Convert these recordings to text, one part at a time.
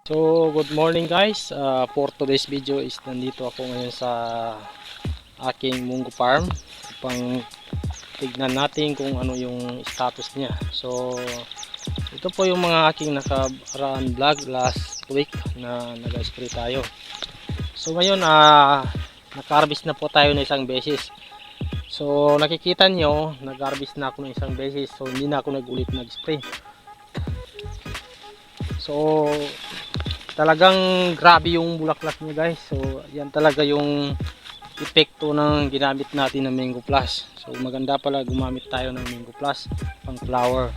So, good morning guys. For today's video is nandito ako ngayon sa aking munggo farm upang tignan natin kung ano yung status niya. So, ito po yung mga aking nakaraan vlog last week na nag-spray tayo. So, ngayon nag-harvest na po tayo ng isang beses. So, nakikita nyo, nag-harvest na ako ng isang beses. So, hindi na ako nag-ulit nag-spray. So, talagang grabe yung bulaklak niya guys. So yan talaga yung epekto ng ginamit natin ng Mango Plus. So maganda pala gumamit tayo ng Mango Plus pang flower.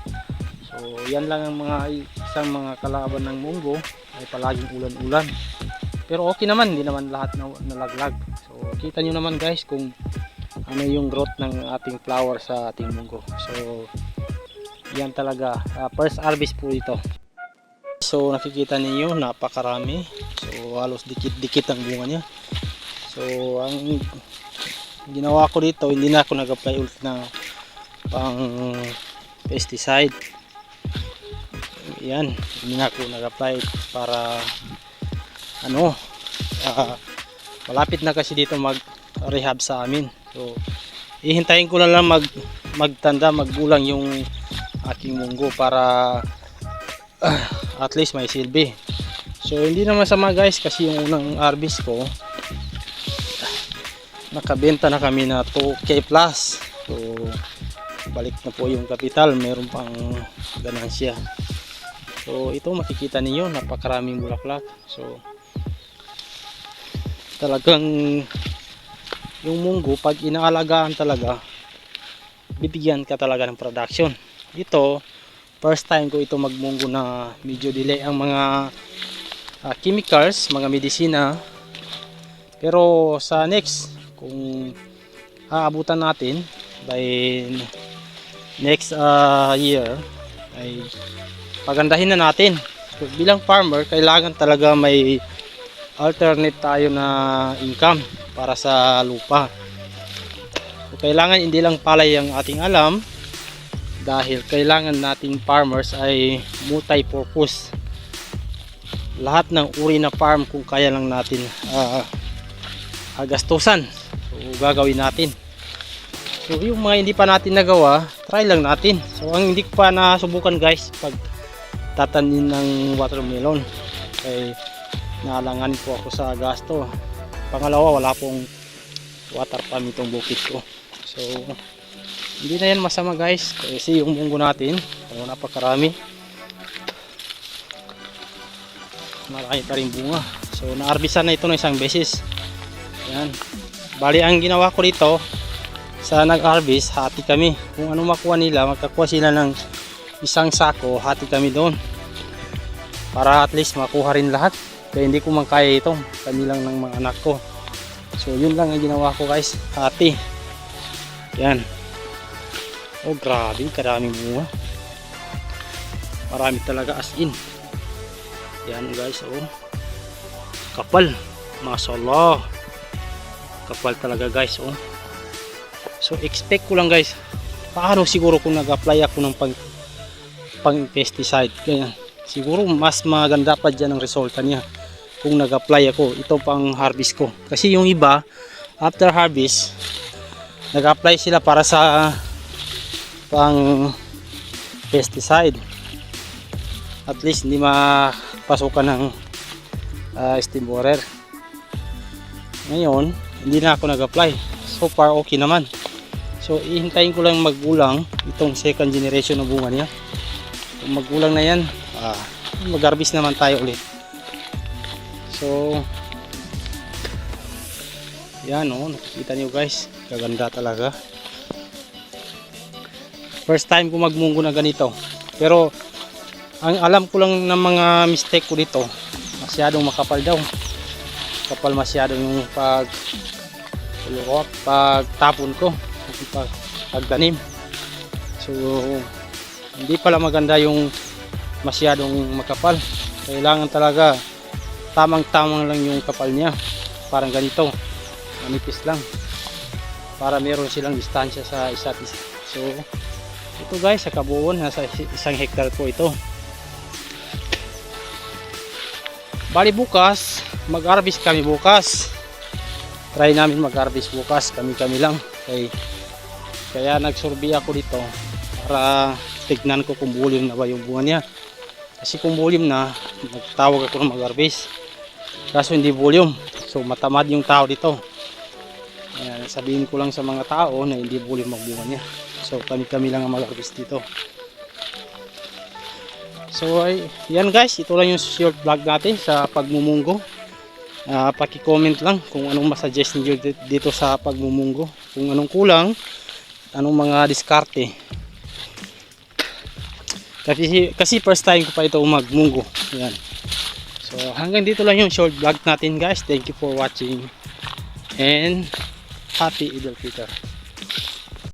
So yan lang ang isang mga kalaban ng munggo ay palaging ulan-ulan. Pero okay naman, hindi naman lahat nalaglag. So kita nyo naman guys kung ano yung growth ng ating flower sa ating munggo. So yan talaga, first harvest po ito. So nakikita niyo napakarami. So halos dikit-dikit ang bunga niya. So ang ginawa ko dito, hindi na ako nag-apply ulit na pang pesticide. Yan, hindi na ako nag-apply para malapit na kasi dito mag-rehab sa amin. So ihintayin ko na lang magtanda, maggulang yung aking munggo para at least may silbi. So hindi naman masama guys, kasi yung unang harvest ko nakabenta na kami na 2K plus. So balik na po yung kapital, meron pang ganansya. So ito makikita niyo napakaraming bulaklak. So talagang yung munggo pag inaalagaan talaga, bibigyan ka talaga ng production. Ito first time ko ito magmunggo na medyo delay ang mga chemicals, mga medisina. Pero sa next, kung aabutan natin by next year, ay pagandahin na natin. So, bilang farmer, kailangan talaga may alternate tayo na income para sa lupa. So, kailangan hindi lang palay ang ating alam, dahil kailangan nating farmers ay multi-purpose. Lahat ng uri na farm kung kaya lang natin gastusan, so gagawin natin. So yung mga hindi pa natin nagawa, try lang natin. So ang hindi ko pa nasubukan guys, pag tatanim ng watermelon, kay naalangan po ako sa gasto. Pangalawa, wala pong water pump itong bukid ko. So hindi na yan masama guys, kasi yung munggo natin napakarami, marami pa rin bunga. So naarbisan na ito ng isang beses. Yan, bali ang ginawa ko dito sa nag-harvest, hati kami. Kung ano makuha nila, magkakuha sila ng isang sako, hati kami doon para at least makuha rin lahat. Kaya hindi ko man kaya ito, kami lang ng mga anak ko. So yun lang ang ginawa ko guys, hati. Yan. Oh grabe, karaming bunga. Marami talaga as in. Yan guys, oh. Kapal. Masyaallah. Kapal talaga guys, oh. So expect ko lang guys. Paano siguro kung nag-apply ako ng pang pesticide. Kaya siguro mas maganda pa dyan ang resulta niya kung nag-apply ako. Ito pang harvest ko. Kasi yung iba, after harvest, nag-apply sila para sa pang pesticide, at least hindi mapasukan ng steam borer. Ngayon hindi na ako nag-apply, so far okay naman. So ihintayin ko lang maggulang itong second generation na bunga niya. Kung maggulang na yan, mag-harvest naman tayo ulit. So yan, oh, nakikita niyo guys, kaganda talaga. First time ko magmunggo na ganito. Pero ang alam ko lang ng mga mistake ko dito, masyadong makapal daw. Kapal masyado yung pagtapon ko, pagtanim. So hindi pala maganda yung masyadong makapal. Kailangan talaga tamang-tamang lang yung kapal niya. Parang ganito, manipis lang, para meron silang distansya sa isa't isa. So ito guys, sa kabuuan nasa 1 hektar po ito. Bali bukas, mag-harvest kami bukas. Try namin mag-harvest bukas, kami-kami lang. Kaya nagsurvey ako dito para tignan ko kung volume na ba yung bunga niya. Kasi kung volume na, magtawag ako ng mag-harvest. Kaso hindi volume. So matamad yung tao dito. Ayan, sabihin ko lang sa mga tao na hindi volume magbunga niya. So kami-kami lang ang mag-harvest dito. So yan guys, ito lang yung short vlog natin sa pagmumunggo. Paki-comment lang kung anong masuggest niyo dito sa pagmumunggo. Kung anong kulang, anong mga diskarte. Kasi first time ko pa ito magmunggo. Yan. So hanggang dito lang yung short vlog natin guys. Thank you for watching and happy Eid al-Fitr.